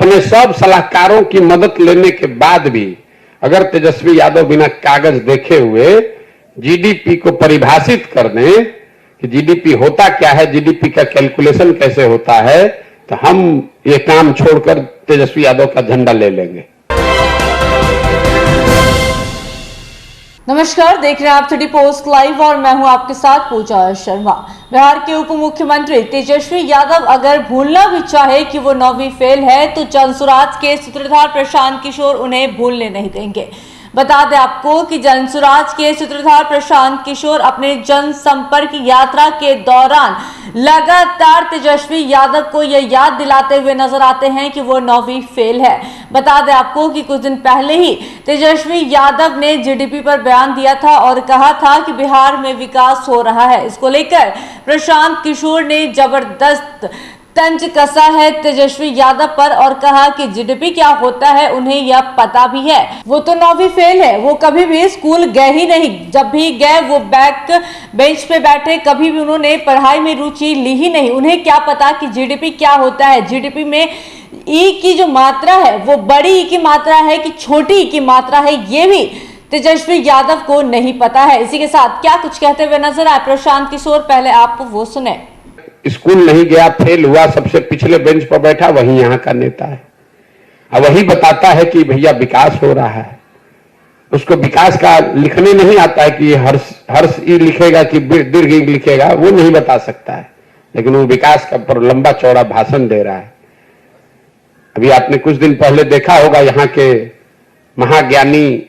अपने सब सलाहकारों की मदद लेने के बाद भी अगर तेजस्वी यादव बिना कागज देखे हुए जीडीपी को परिभाषित कर दें कि जीडीपी होता क्या है, जीडीपी का कैलकुलेशन कैसे होता है, तो हम ये काम छोड़कर तेजस्वी यादव का झंडा ले लेंगे। नमस्कार, देख रहे हैं आप 30 पोस्ट लाइव और मैं हूं आपके साथ पूजा शर्मा। बिहार के उप मुख्यमंत्री तेजस्वी यादव अगर भूलना भी चाहे कि वो 9वीं फेल है तो जनसुराज के सूत्रधार प्रशांत किशोर उन्हें भूलने नहीं देंगे। बता दें आपको कि जनसुराज के सूत्रधार प्रशांत किशोर अपने जनसंपर्क यात्रा के दौरान लगातार तेजस्वी यादव को यह याद दिलाते हुए नजर आते हैं कि वो 9वीं फेल है। बता दें आपको कि कुछ दिन पहले ही तेजस्वी यादव ने जीडीपी पर बयान दिया था और कहा था कि बिहार में विकास हो रहा है। इसको लेकर प्रशांत किशोर ने जबरदस्त तंज कसा है तेजस्वी यादव पर और कहा कि जीडीपी क्या होता है उन्हें यह पता भी है। वो तो 9वीं फेल है, वो कभी भी स्कूल गए ही नहीं, जब भी गए वो बैक बेंच पे बैठे, कभी भी उन्होंने पढ़ाई में रुचि ली ही नहीं। उन्हें क्या पता कि जीडीपी क्या होता है। जीडीपी में ई की जो मात्रा है वो बड़ी ई की मात्रा है कि छोटी ई की मात्रा है, ये भी तेजस्वी यादव को नहीं पता है। इसी के साथ क्या कुछ कहते हुए नजर आए प्रशांत किशोर, पहले आप वो सुने। स्कूल नहीं गया, फेल हुआ, सबसे पिछले बेंच पर बैठा, वही यहाँ का नेता है। अब वही बताता है कि भैया विकास हो रहा है। उसको विकास का लिखने नहीं आता है कि ये हर्ष ई लिखेगा कि दीर्घ ई लिखेगा, वो नहीं बता सकता है, लेकिन वो विकास का पर लंबा चौड़ा भाषण दे रहा है। अभी आपने कुछ दिन पहले देखा होगा, यहाँ के महाज्ञानी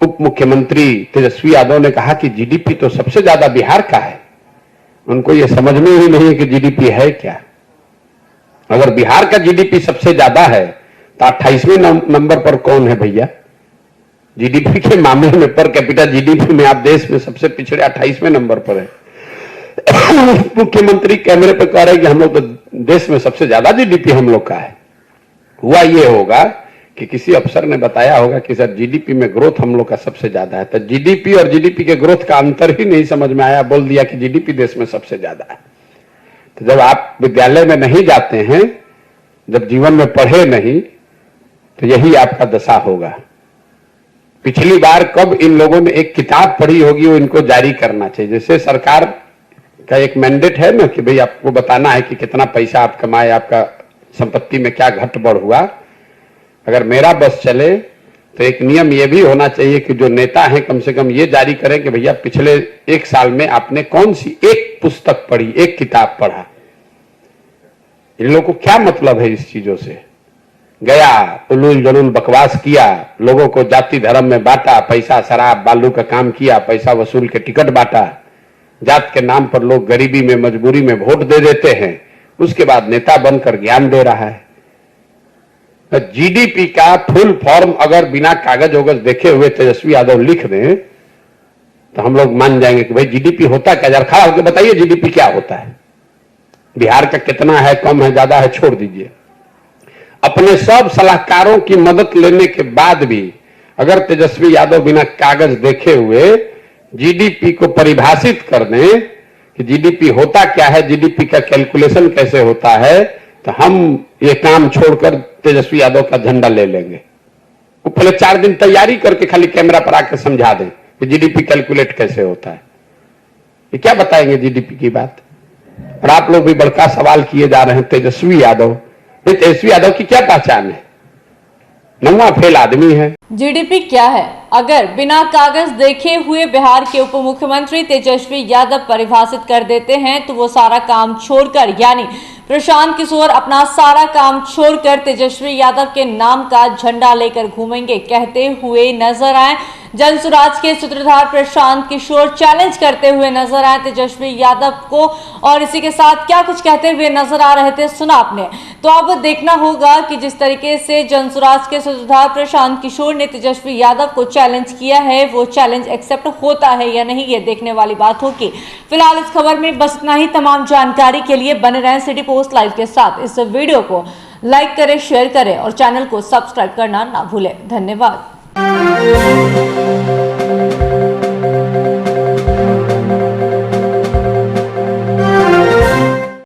उप मुख्यमंत्री तेजस्वी यादव ने कहा कि जीडीपी तो सबसे ज्यादा बिहार का है। उनको ये समझ में ही नहीं है कि जीडीपी है क्या। अगर बिहार का जीडीपी सबसे ज्यादा है तो 28वें नंबर पर कौन है भैया? जीडीपी के मामले में, पर कैपिटा जीडीपी में आप देश में सबसे पिछड़े 28वें नंबर पर है। मुख्यमंत्री कैमरे पर कह रहे हैं कि हम लोग तो देश में सबसे ज्यादा जीडीपी हम लोग का है। हुआ ये होगा कि किसी अफसर ने बताया होगा कि सर जीडीपी में ग्रोथ हम लोग का सबसे ज्यादा है, तो जीडीपी और जीडीपी के ग्रोथ का अंतर ही नहीं समझ में आया, बोल दिया कि जीडीपी देश में सबसे ज्यादा है। तो जब आप विद्यालय में नहीं जाते हैं, जब जीवन में पढ़े नहीं, तो यही आपका दशा होगा। पिछली बार कब इन लोगों ने एक किताब पढ़ी होगी, वो इनको जारी करना चाहिए। जैसे सरकार का एक मैंडेट है ना कि भाई आपको बताना है कि कितना पैसा आप कमाए, आपका संपत्ति में क्या घट बढ़ हुआ। अगर मेरा बस चले तो एक नियम यह भी होना चाहिए कि जो नेता हैं कम से कम ये जारी करें कि भैया पिछले 1 साल में आपने कौन सी एक पुस्तक पढ़ी, एक किताब पढ़ा। इन लोगों को क्या मतलब है इस चीजों से? गया, उलूल जलूल बकवास किया, लोगों को जाति धर्म में बांटा, पैसा शराब बालू का काम किया, पैसा वसूल के टिकट बांटा, जात के नाम पर लोग गरीबी में मजबूरी में वोट दे देते हैं, उसके बाद नेता बनकर ज्ञान दे रहा है। जीडीपी का फुल फॉर्म अगर बिना कागज वगज देखे हुए तेजस्वी यादव लिख दें तो हम लोग मान जाएंगे कि भाई जीडीपी होता क्या। जरा खड़ा होकर बताइए जीडीपी क्या होता है, बिहार का कितना है, कम है, ज्यादा है, छोड़ दीजिए। अपने सब सलाहकारों की मदद लेने के बाद भी अगर तेजस्वी यादव बिना कागज देखे हुए जीडीपी को परिभाषित कर दें कि जीडीपी होता क्या है, जीडीपी का कैलकुलेशन कैसे होता है, तो हम ये काम छोड़कर तेजस्वी यादव का झंडा ले लेंगे। वो पहले 4 दिन तैयारी करके खाली कैमरा पर आकर समझा दें कि जीडीपी कैलकुलेट कैसे होता है। ये क्या बताएंगे जीडीपी की बात? और आप लोग भी बड़का सवाल किए जा रहे हैं तेजस्वी यादव। तेजस्वी यादव की क्या पहचान है? 9वां फेल आदमी है। जीडीपी क्या है? अगर बिना कागज देखे हुए बिहार के उप मुख्यमंत्री तेजस्वी यादव परिभाषित कर देते हैं तो वो सारा काम छोड़कर, यानी प्रशांत किशोर अपना सारा काम छोड़कर तेजस्वी यादव के नाम का झंडा लेकर घूमेंगे कहते हुए नजर आए। जनसुराज के सूत्रधार प्रशांत किशोर चैलेंज करते हुए नजर आए तेजस्वी यादव को, और इसी के साथ क्या कुछ कहते हुए नजर आ रहे थे सुना आपने। तो अब देखना होगा कि जिस तरीके से जनसुराज के सूत्रधार प्रशांत किशोर ने तेजस्वी यादव को चैलेंज किया है, वो चैलेंज एक्सेप्ट होता है या नहीं, ये देखने वाली बात होगी। फिलहाल इस खबर में बस इतना ही। तमाम जानकारी के लिए बने रहें सिटी पोस्ट लाइव के साथ। इस वीडियो को लाइक करें, शेयर करें और चैनल को सब्सक्राइब करना ना भूलें। धन्यवाद।